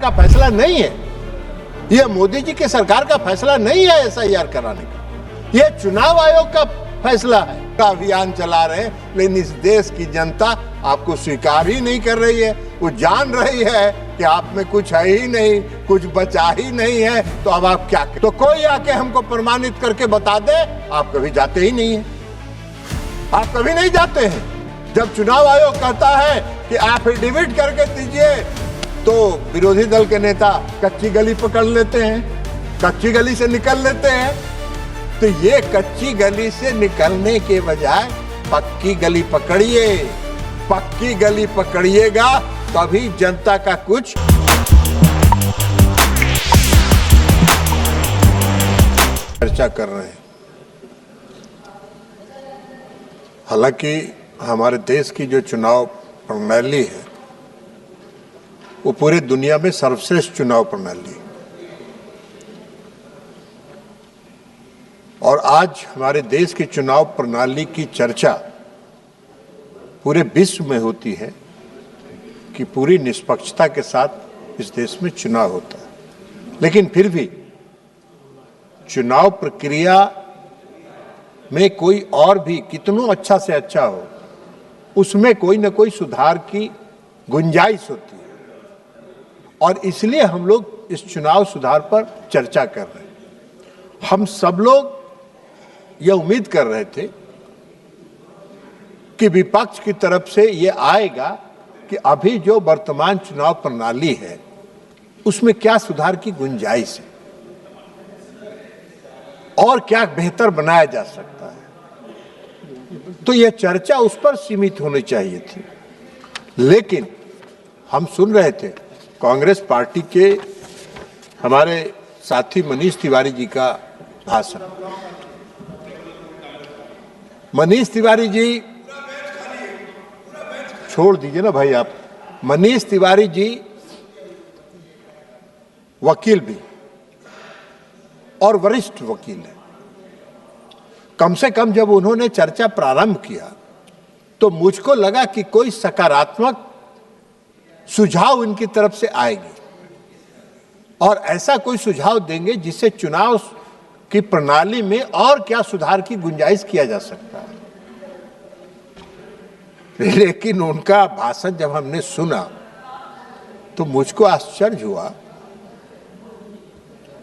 का फैसला नहीं है, ये मोदी जी की सरकार का फैसला नहीं है एसआईआर कराने का, ये चुनाव आयोग का फैसला है। का अभियान चला रहे हैं, लेकिन इस देश की जनता आपको स्वीकार ही नहीं कर रही है। वो जान रही है कि आप में कुछ है ही नहीं, कुछ बचा ही नहीं है, तो अब आप क्या करें? तो कोई आके हमको प्रमाणित करके बता दे, आप कभी जाते ही नहीं है, आप कभी नहीं जाते हैं। जब चुनाव आयोग कहता है कि एफिडेविट करके दीजिए, तो विरोधी दल के नेता कच्ची गली पकड़ लेते हैं, कच्ची गली से निकल लेते हैं। तो ये कच्ची गली से निकलने के बजाय पक्की गली पकड़िए, पक्की गली पकड़िएगा तभी जनता का कुछ चर्चा कर रहे हैं। हालांकि हमारे देश की जो चुनाव प्रणाली है वो पूरे दुनिया में सर्वश्रेष्ठ चुनाव प्रणाली है, और आज हमारे देश की चुनाव प्रणाली की चर्चा पूरे विश्व में होती है कि पूरी निष्पक्षता के साथ इस देश में चुनाव होता है। लेकिन फिर भी चुनाव प्रक्रिया में कोई और भी कितनों अच्छा से अच्छा हो, उसमें कोई ना कोई सुधार की गुंजाइश होती है, और इसलिए हम लोग इस चुनाव सुधार पर चर्चा कर रहे हैं। हम सब लोग यह उम्मीद कर रहे थे कि विपक्ष की तरफ से यह आएगा कि अभी जो वर्तमान चुनाव प्रणाली है उसमें क्या सुधार की गुंजाइश है और क्या बेहतर बनाया जा सकता है, तो यह चर्चा उस पर सीमित होनी चाहिए थी। लेकिन हम सुन रहे थे कांग्रेस पार्टी के हमारे साथी मनीष तिवारी जी का भाषण। मनीष तिवारी जी, छोड़ दीजिए ना भाई आप, मनीष तिवारी जी वकील भी और वरिष्ठ वकील है। कम से कम जब उन्होंने चर्चा प्रारंभ किया तो मुझको लगा कि कोई सकारात्मक सुझाव उनकी तरफ से आएगी और ऐसा कोई सुझाव देंगे जिससे चुनाव की प्रणाली में और क्या सुधार की गुंजाइश किया जा सकता है। लेकिन उनका भाषण जब हमने सुना तो मुझको आश्चर्य हुआ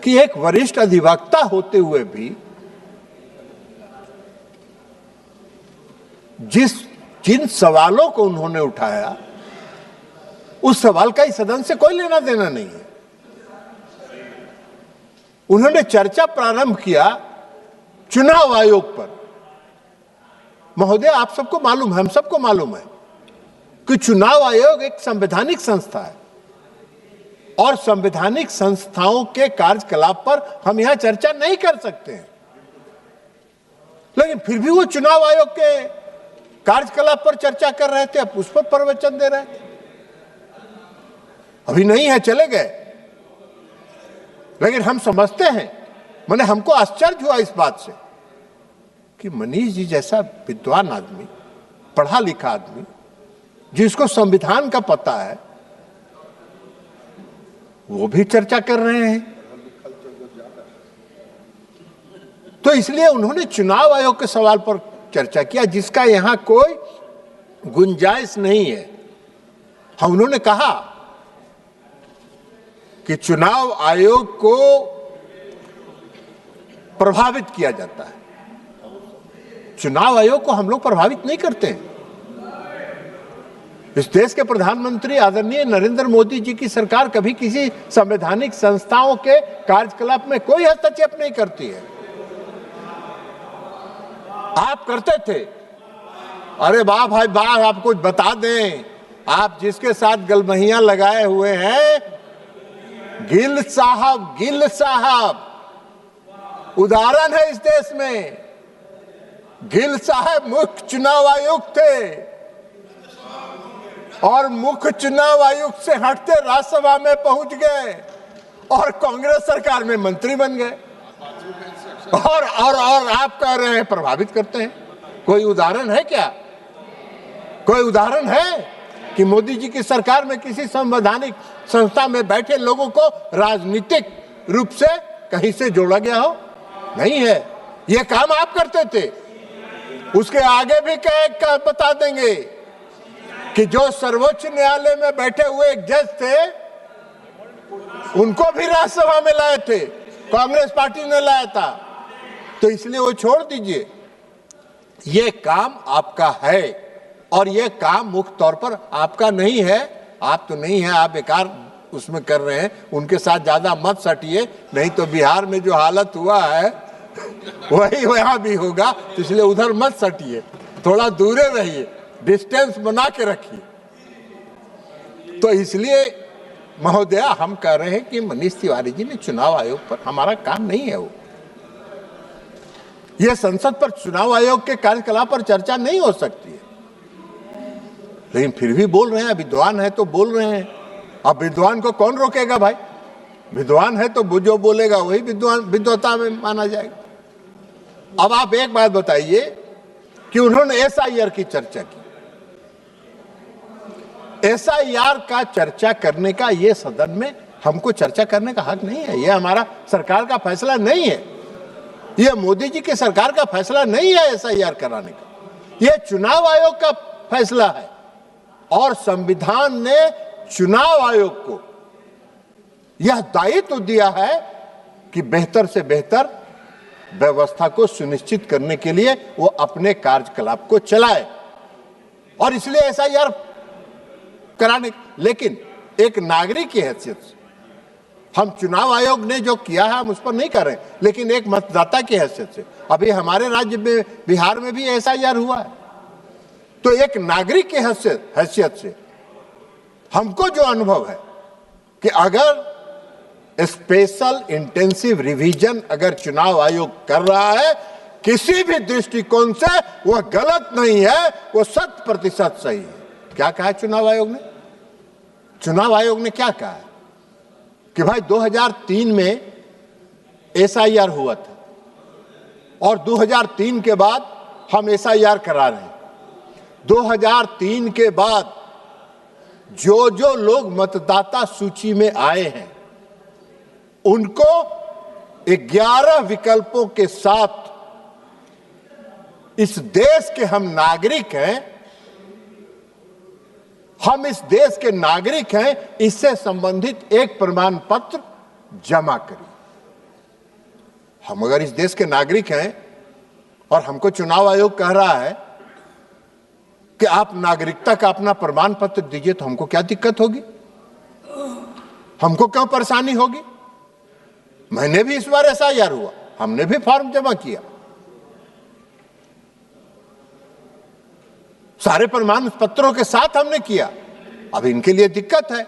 कि एक वरिष्ठ अधिवक्ता होते हुए भी जिन सवालों को उन्होंने उठाया उस सवाल का इस सदन से कोई लेना देना नहीं है। उन्होंने चर्चा प्रारंभ किया चुनाव आयोग पर। महोदय, आप सबको मालूम है, हम सबको मालूम है कि चुनाव आयोग एक संवैधानिक संस्था है और संवैधानिक संस्थाओं के कार्यकलाप पर हम यहां चर्चा नहीं कर सकते हैं। लेकिन फिर भी वो चुनाव आयोग के कार्यकलाप पर चर्चा कर रहे थे, अब उस पर प्रवचन दे रहे थे। अभी नहीं है, चले गए। लेकिन हम समझते हैं, मैंने हमको आश्चर्य हुआ इस बात से कि मनीष जी जैसा विद्वान आदमी, पढ़ा लिखा आदमी, जिसको संविधान का पता है, वो भी चर्चा कर रहे हैं। तो इसलिए उन्होंने चुनाव आयोग के सवाल पर चर्चा किया जिसका यहां कोई गुंजाइश नहीं है। हाँ, उन्होंने कहा कि चुनाव आयोग को प्रभावित किया जाता है। चुनाव आयोग को हम लोग प्रभावित नहीं करते हैं। इस देश के प्रधानमंत्री आदरणीय नरेंद्र मोदी जी की सरकार कभी किसी संवैधानिक संस्थाओं के कार्यकलाप में कोई हस्तक्षेप नहीं करती है। आप करते थे, अरे वाह भाई वाह, आप कुछ बता दें। आप जिसके साथ गलमहियां लगाए हुए हैं, गिल साहब उदाहरण है इस देश में। गिल साहब मुख्य चुनाव आयुक्त थे और मुख्य चुनाव आयुक्त से हटते राज्यसभा में पहुंच गए और कांग्रेस सरकार में मंत्री बन गए। और आप कह रहे हैं प्रभावित करते हैं। कोई उदाहरण है क्या? कोई उदाहरण है कि मोदी जी की सरकार में किसी संवैधानिक संस्था में बैठे लोगों को राजनीतिक रूप से कहीं से जोड़ा गया हो? नहीं है। ये काम आप करते थे। उसके आगे भी बता देंगे कि जो सर्वोच्च न्यायालय में बैठे हुए एक जज थे, उनको भी राज्यसभा में लाए थे, कांग्रेस पार्टी ने लाया था। तो इसलिए वो छोड़ दीजिए। ये काम आपका है और ये काम मुख्य तौर पर आपका नहीं है। आप तो नहीं है, आप बेकार उसमें कर रहे हैं। उनके साथ ज्यादा मत सटिए, नहीं तो बिहार में जो हालत हुआ है वही वहां भी होगा। तो इसलिए उधर मत सटिए, थोड़ा दूर रहिए, डिस्टेंस बना के रखिए। तो इसलिए महोदया, हम कह रहे हैं कि मनीष तिवारी जी ने चुनाव आयोग पर, हमारा काम नहीं है वो। यह संसद पर चुनाव आयोग के कार्यकलाप पर चर्चा नहीं हो सकती है, लेकिन फिर भी बोल रहे हैं। विद्वान है तो बोल रहे हैं। अब विद्वान को कौन रोकेगा भाई? विद्वान है तो जो बोलेगा वही विद्वता में माना जाएगा। अब आप एक बात बताइए कि उन्होंने एसआईआर की चर्चा की। एसआईआर का चर्चा करने का ये सदन में हमको चर्चा करने का हक नहीं है। ये हमारा सरकार का फैसला नहीं है। ये मोदी जी की सरकार का फैसला नहीं है एसआईआर कराने का। ये चुनाव आयोग का फैसला है और संविधान ने चुनाव आयोग को यह दायित्व दिया है कि बेहतर से बेहतर व्यवस्था को सुनिश्चित करने के लिए वो अपने कार्यकलाप को चलाए, और इसलिए एसआईआर कराने। लेकिन एक नागरिक की हैसियत से हम चुनाव आयोग ने जो किया है हम उस पर नहीं कर रहे, लेकिन एक मतदाता की हैसियत से अभी हमारे राज्य में, बिहार में भी एसआईआर हुआ है। तो एक नागरिक की हैसियत से हमको जो अनुभव है कि अगर स्पेशल इंटेंसिव रिवीजन अगर चुनाव आयोग कर रहा है किसी भी दृष्टिकोण से, वह गलत नहीं है, वो 100% सही है। क्या कहा चुनाव आयोग ने? चुनाव आयोग ने क्या कहा कि भाई 2003 में एसआईआर हुआ था और 2003 के बाद हम एसआईआर करा रहे हैं। 2003 के बाद जो जो लोग मतदाता सूची में आए हैं उनको 11 विकल्पों के साथ, इस देश के हम नागरिक हैं, हम इस देश के नागरिक हैं, इससे संबंधित एक प्रमाण पत्र जमा करिए। हम अगर इस देश के नागरिक हैं और हमको चुनाव आयोग कह रहा है कि आप नागरिकता का अपना प्रमाण पत्र दीजिए, तो हमको क्या दिक्कत होगी? हमको क्यों परेशानी होगी? मैंने भी इस बार एसआईआर हुआ, हमने भी फॉर्म जमा किया, सारे प्रमाण पत्रों के साथ हमने किया। अब इनके लिए दिक्कत है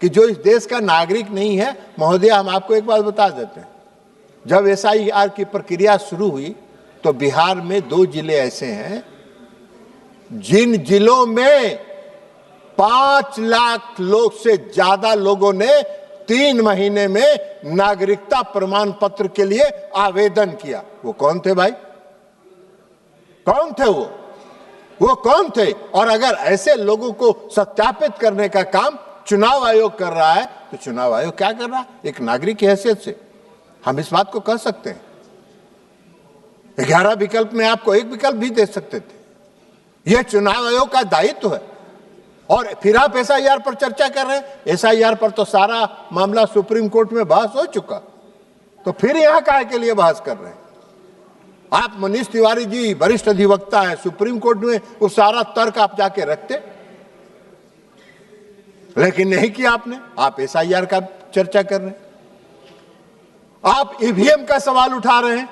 कि जो इस देश का नागरिक नहीं है। महोदय, हम आपको एक बात बता देते हैं, जब एसआईआर की प्रक्रिया शुरू हुई तो बिहार में 2 जिले ऐसे हैं जिन जिलों में 5 लाख लोग से ज्यादा लोगों ने 3 महीने में नागरिकता प्रमाण पत्र के लिए आवेदन किया। वो कौन थे भाई? कौन थे वो कौन थे? और अगर ऐसे लोगों को सत्यापित करने का काम चुनाव आयोग कर रहा है तो चुनाव आयोग क्या कर रहा है? एक नागरिक की हैसियत से हम इस बात को कह सकते हैं। 11 विकल्प में आपको एक विकल्प भी दे सकते थे। यह चुनाव आयोग का दायित्व है। और फिर आप एसआईआर पर चर्चा कर रहे हैं। एसआईआर पर तो सारा मामला सुप्रीम कोर्ट में बहस हो चुका, तो फिर यहां काहे के लिए बहस कर रहे हैं? आप मनीष तिवारी जी वरिष्ठ अधिवक्ता है, सुप्रीम कोर्ट में वो सारा तर्क आप जाके रखते, लेकिन नहीं किया आपने। आप एसआईआर का चर्चा कर रहे हैं, आप ईवीएम का सवाल उठा रहे हैं।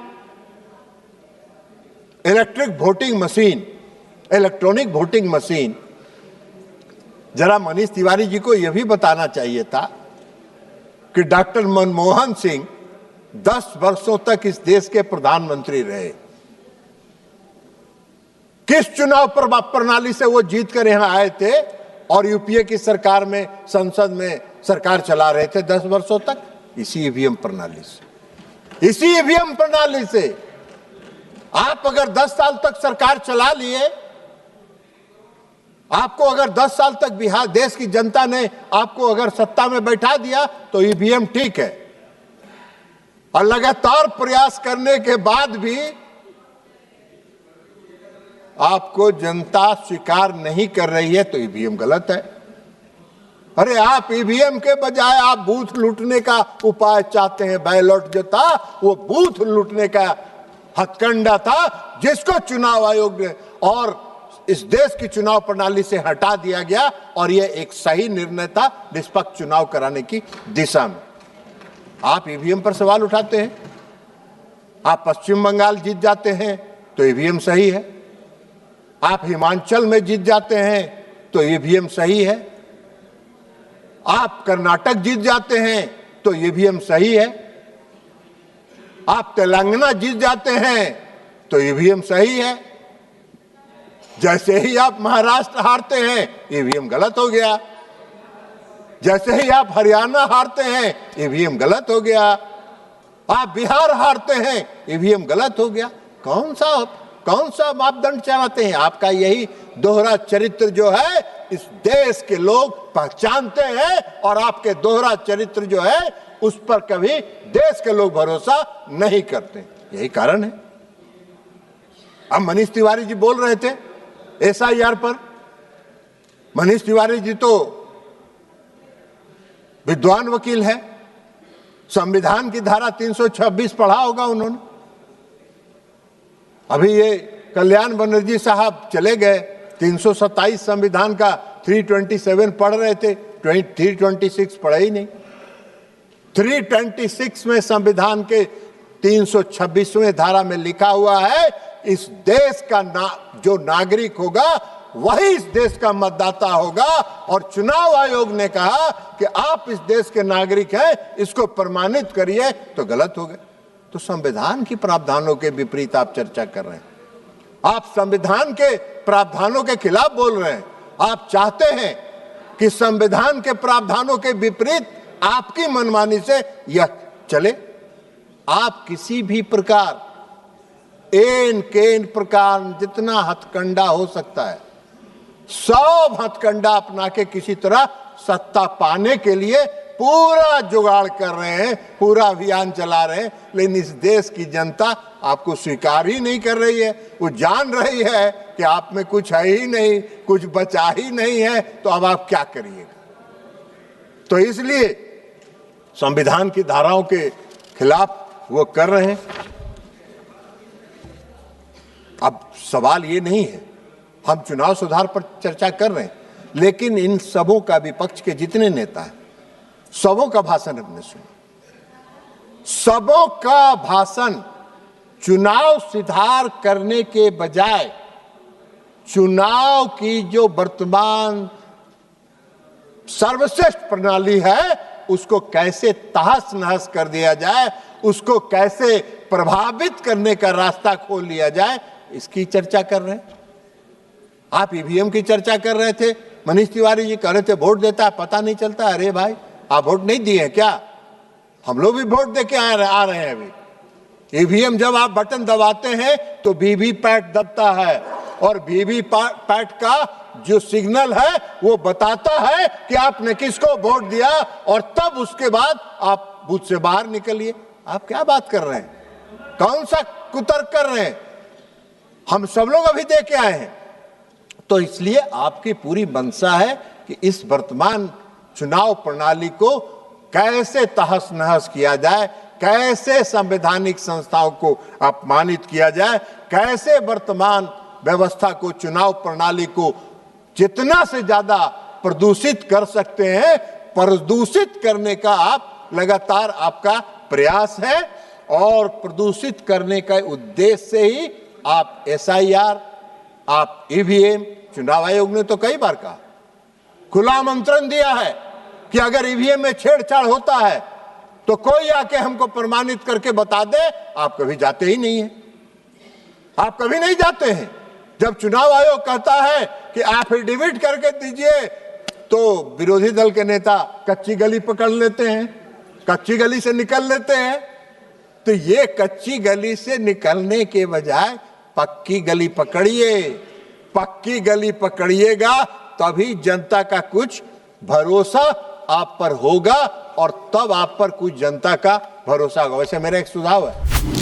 Electric voting machine, electronic voting machine, जरा मनीष तिवारी जी को यह भी बताना चाहिए था कि डॉक्टर मनमोहन सिंह 10 वर्षों तक इस देश के प्रधानमंत्री रहे। किस चुनाव प्रणाली से वो जीत कर यहां आए थे और यूपीए की सरकार में, संसद में सरकार चला रहे थे 10 वर्षों तक? इसी ईवीएम प्रणाली से। इसी ईवीएम प्रणाली से आप अगर 10 साल तक सरकार चला लिए, आपको अगर 10 साल तक बिहार देश की जनता ने आपको अगर सत्ता में बैठा दिया तो ईवीएम ठीक है, और लगातार प्रयास करने के बाद भी आपको जनता स्वीकार नहीं कर रही है तो ईवीएम गलत है। अरे आप ईवीएम के बजाय आप बूथ लूटने का उपाय चाहते हैं। बैलेट जो था वो बूथ लूटने का हथकंडा था, जिसको चुनाव आयोग ने और इस देश की चुनाव प्रणाली से हटा दिया गया, और यह एक सही निर्णय था निष्पक्ष चुनाव कराने की दिशा में। आप ईवीएम पर सवाल उठाते हैं। आप पश्चिम बंगाल जीत जाते हैं तो ईवीएम सही है, आप हिमाचल में जीत जाते हैं तो ईवीएम सही है, आप कर्नाटक जीत जाते हैं तो ईवीएम सही है, आप तेलंगाना जीत जाते हैं तो ईवीएम सही है। जैसे ही आप महाराष्ट्र हारते हैं ईवीएम गलत हो गया, जैसे ही आप हरियाणा हारते हैं ईवीएम गलत हो गया, आप बिहार हारते हैं ईवीएम गलत हो गया। कौन सा मापदंड चलाते हैं? आपका यही दोहरा चरित्र जो है इस देश के लोग पहचानते हैं, और आपके दोहरा चरित्र जो है उस पर कभी देश के लोग भरोसा नहीं करते। यही कारण है। अब मनीष तिवारी जी बोल रहे थे एसआईआर पर। मनीष तिवारी जी तो विद्वान वकील है, संविधान की धारा 326 पढ़ा होगा उन्होंने। अभी ये कल्याण बनर्जी साहब चले गए, 327 संविधान का 327 पढ़ रहे थे, 326 पढ़े ही नहीं। 326 में संविधान के 326वें धारा में लिखा हुआ है इस देश का जो नागरिक होगा वही इस देश का मतदाता होगा, और चुनाव आयोग ने कहा कि आप इस देश के नागरिक हैं, इसको प्रमाणित करिए, तो गलत हो गए। तो संविधान की प्रावधानों के विपरीत आप चर्चा कर रहे हैं, आप संविधान के प्रावधानों के खिलाफ बोल रहे हैं। आप चाहते हैं कि संविधान के प्रावधानों के विपरीत आपकी मनमानी से यह चले। आप किसी भी प्रकार एन केन प्रकार जितना हथकंडा हो सकता है सब हथकंडा अपना के किसी तरह सत्ता पाने के लिए पूरा जुगाड़ कर रहे हैं, पूरा अभियान चला रहे हैं, लेकिन इस देश की जनता आपको स्वीकार ही नहीं कर रही है। वो जान रही है कि आप में कुछ है ही नहीं, कुछ बचा ही नहीं है, तो अब आप क्या करिएगा। तो इसलिए संविधान की धाराओं के खिलाफ वो कर रहे हैं। अब सवाल ये नहीं है, हम चुनाव सुधार पर चर्चा कर रहे हैं, लेकिन इन सबों का विपक्ष के जितने नेता हैं सबों का भाषण हमने सुना। सबों का भाषण चुनाव सुधार करने के बजाय चुनाव की जो वर्तमान सर्वश्रेष्ठ प्रणाली है उसको कैसे तहस नहस कर दिया जाए, उसको कैसे प्रभावित करने का रास्ता खोल लिया जाए, इसकी चर्चा कर रहे हैं। आप ईवीएम की चर्चा कर रहे थे, मनीष तिवारी जी कह रहे थे वोट देता है पता नहीं चलता। अरे भाई आप वोट नहीं दिए क्या? हम लोग भी वोट दे के आ रहे हैं अभी। ईवीएम जब आप बटन दबाते हैं तो वीवीपैट दबता है, और वीवीपैट का जो सिग्नल है वो बताता है कि आपने किसको वोट दिया, और तब उसके बाद आप बूथ से बाहर निकलिए। आप क्या बात कर रहे हैं? कौन सा कुतर्क कर रहे हैं? हम सब लोग अभी दे के आए हैं। तो इसलिए आपकी पूरी मंशा है कि इस वर्तमान चुनाव प्रणाली को कैसे तहस नहस किया जाए, कैसे संवैधानिक संस्थाओं को अपमानित किया जाए, कैसे वर्तमान व्यवस्था को, चुनाव प्रणाली को जितना से ज्यादा प्रदूषित कर सकते हैं, प्रदूषित करने का आप लगातार आपका प्रयास है, और प्रदूषित करने का उद्देश्य से ही आप एसआईआर, आप ईवीएम, चुनाव आयोग ने तो कई बार कहा, खुला आमंत्रण दिया है कि अगर ईवीएम में छेड़छाड़ होता है तो कोई आके हमको प्रमाणित करके बता दे। आप कभी जाते ही नहीं है, आप कभी नहीं जाते हैं। जब चुनाव आयोग कहता है कि एफिडेविट करके दीजिए तो विरोधी दल के नेता कच्ची गली पकड़ लेते हैं, कच्ची गली से निकल लेते हैं। तो ये कच्ची गली से निकलने के बजाय पक्की गली पकड़िए। पक्की गली पकड़िएगा तभी जनता का कुछ भरोसा आप पर होगा और तब आप पर कुछ जनता का भरोसा होगा। वैसे मेरा एक सुझाव है,